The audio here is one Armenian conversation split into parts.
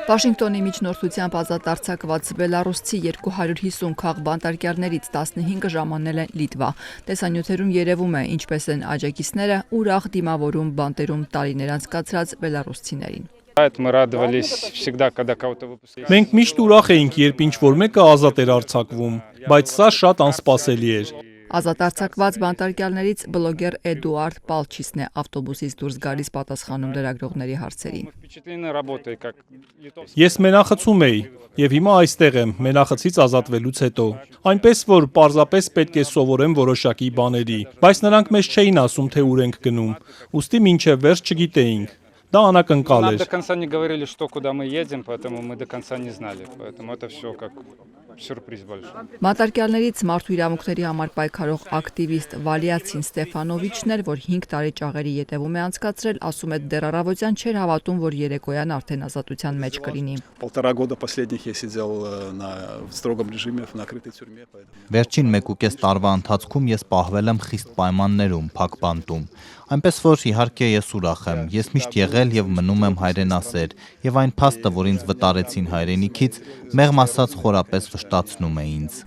Վաշինգտոնի միջնորդությամբ ազատ արձակված բելառուսցի 250 քաղբանտարկյալներից 15-ը ժամանել են Լիտվա։ Տեսանյութերում երևում է, ինչպես են աջակիցները ուրախ դիմավորում բանտերում տարիներ անցկացրած բելառուսցիներին։ Մենք միշտ ուրախ էինք, երբ ինչ-որ մեկը ազատ էր արձակվում, բայց սա շատ անսպասելի էր։ Ազատ արձակված բանտարկյալներից բլոգեր Էդուարդ Պալչիսն է ավտոբուսից դուրս գալիս պատասխանում լրագրողների հարցերին։ Ես մենախցում էի եւ հիմա այստեղ եմ մենախցից ազատվելուց հետո։ Այնպես որ պարզապես պետք է սովորեմ որոշակի բաների, բայց նրանք մեզ չէին ասում, թե ուր ենք գնում, ուստի մինչև վերջ չգիտեինք։ Դա անակնկալ էր։ Բանտարկյալներից մարդու իրավունքների համար պայքարող ակտիվիստ Վալիացին Ստեֆանովիչն էր, որ 5 տարի ճաղերի ետևում է անցկացրել, ասում է դեռ առավոտյան չէր հավատում, որ երեկոյան արդեն ազատության մեջ կլինի։ Վերջին 1.5 տարվա ընթացքում ես պահվել եմ խիստ պայմաններում, փակ բանտում։ Այնպես որ իհարկե ես ուրախ եմ, ես միշտ եղել եւ մնում եմ հայրենասեր, եւ այն փաստը, որ ինձ վտարեցին հայրենիքից, մեղմ ասած խորապես վշտացնում է ինձ։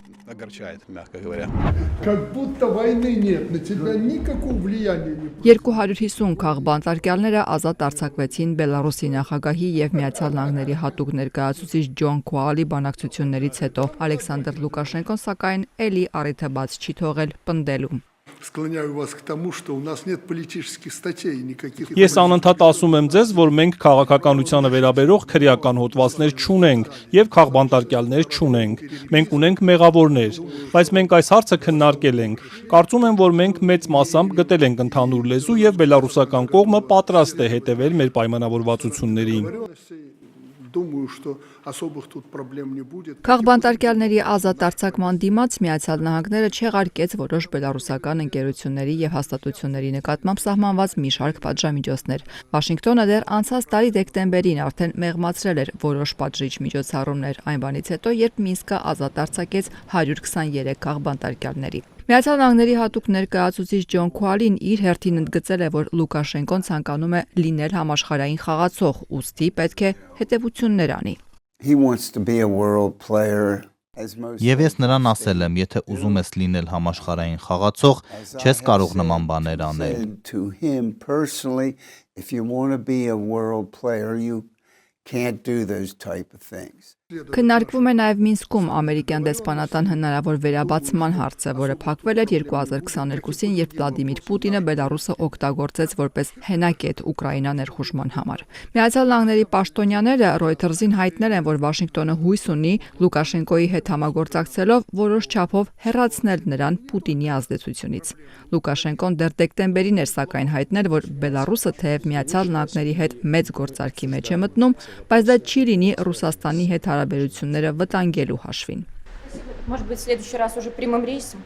250 քաղբանտարկյալները ազատ արձակվեցին Բելառուսի նախագահի եւ Միացյալ Նահանգների հատուկ ներկայացուցիչ Ջոն Քուալի բանակցություններից հետո Ալեքսանդր Լուկաշենկոն սակայն էլի առիթը բաց չի թողել պնդելու։ Ես անընդհատ ասում եմ ձեզ, որ մենք քաղաքականությանը վերաբերող քրեական հոդվածներ չունենք եւ քաղբանտարկյալներ չունենք։ Մենք ունենք մեղավորներ, բայց մենք այս հարցը քննարկել ենք։ Կարծում եմ, որ մենք մեծ մասամբ գտել ենք ընդհանուր լեզու եւ բելառուսական կողմը պատրաստ է հետևել մեր պայմանավորվածություններին։ Քաղբանտարկյալների ազատ արձակման դիմաց Միացյալ Նահանգները չեղարկեց որոշ բելառուսական ընկերությունների եւ հաստատությունների նկատմամբ սահմանված մի շարք պատժամիջոցներ։ Վաշինգտոնը դեռ անցած տարի դեկտեմբերին արդեն մեղմացրել էր որոշ պատժիչ միջոցառումներ այն բանից հետո, երբ Մինսկը ազատ արձակեց 123 քաղբանտարկյալների։ Միացյալ Նահանգների հատուկ ներկայացուցիչ Ջոն Քուալին իր հերթին ընդգծել է, որ Լուկաշենկոն ցանկանում է լինել համաշխարհային խաղացող, ուստի պետք է հետևություններ անի։ Եվ ես նրան ասել եմ, եթե ուզում ես լինել համաշխարհային խաղացող, չես կարող նման բաներ անել։ Քննարկվում է նաև Մինսկում ամերիկյան դեսպանատան հնարավոր վերաբացման հարցը, որը փակվել էր 2022-ին, երբ Վլադիմիր Պուտինը Բելառուսը օգտագործեց որպես հենակետ Ուկրաինա ներխուժման համար։ Միացյալ Նահանգների պաշտոնյաները Reuters-ին հայտնել են, որ Վաշինգտոնը հույս ունի Լուկաշենկոյի հետ համագործակցելով որոշ չափով հեռացնել նրան Պուտինի ազդեցությունից։ Լուկաշենկոն դեռ դեկտեմբերին էր սակայն հայտնել, որ Բելառուսը թեև Միացյալ Նահանգների հետ մեծ գործարքի մեջ է մտնում, բայց դա չի լինի Ռուսաստանի հետ հարաբերությունները վտանգելու հաշվին։ Может быть, в следующий раз уже прямым рейсом?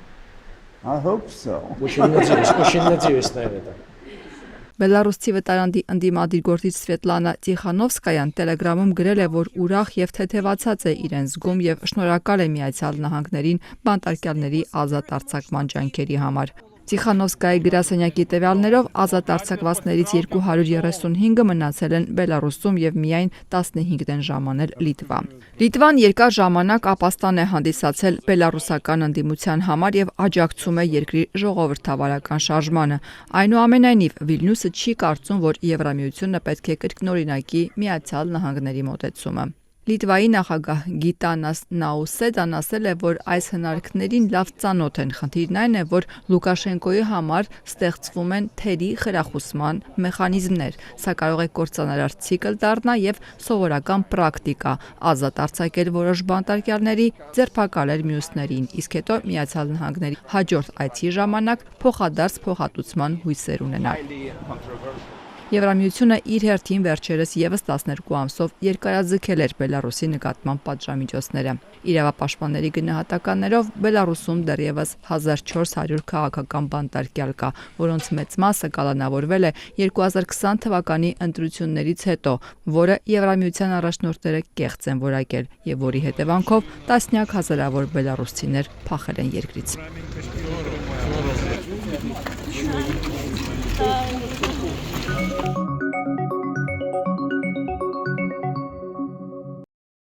I hope so. Очень надеюсь на это. Բելառուսի վտարանդի ընդդիմադիր գործիչ Սվետլանա Տիխանովսկայան Տելեգրամում գրել է, որ ուրախ եւ թեթևացած է իրեն զգում եւ շնորհակալ է Միացյալ Նահանգներին բանտարկյալների ազատ արձակման ջանքերի համար։ Տիխանովսկայի գրասենյակի տվյալներով ազատ արձակվածներից 235-ը մնացել են Բելառուսում եւ միայն 15-ն են ժամանել Լիտվա։ Լիտվան երկար ժամանակ ապաստան է հանդիսացել բելառուսական ընդդիմության համար եւ աջակցում է երկրի ժողովրդավարական շարժմանը։ Այնուամենայնիվ Վիլնյուսը չի կարծում, որ Եվրամիությունը պետք է կրկնօրինակի Միացյալ Նահանգների մոտեցումը։ Լիտվայի նախագահ Գիտանաս Նաուսեդան ասել է, որ այս հնարքներին լավ ծանոթ են։ Խնդիրն այն է, որ Լուկաշենկոյի համար ստեղծվում են թերի խրախուսման մեխանիզմներ։ Սա կարող է կործանարար ցիկլ դառնա եւ սովորական պրակտիկա՝ ազատ արձակել որոշ բանտարկյալների, ձերբակալել մյուսներին, իսկ հետո Միացյալ Նահանգների հաջորդ այցի ժամանակ փոխադարձ փոխհատուցման հույսեր ունենալ։ Եվրամիությունը իր հերթին վերջերս եւս 12 ամսով երկարաձգել էր Բելառուսի նկատմամբ պատժամիջոցները։ Իրավապաշտպանների գնահատականներով Բելառուսում դեռևս 1400 քաղաքական բանտարկյալ կա, որոնց մեծ մասը կալանավորվել է 2020 թվականի ընտրություններից հետո, որը Եվրամիության առաջնորդները կեղծ են որակել եւ որի հետևանքով տասնյակ հազարավոր բելառուսցիներ փախել են երկրից։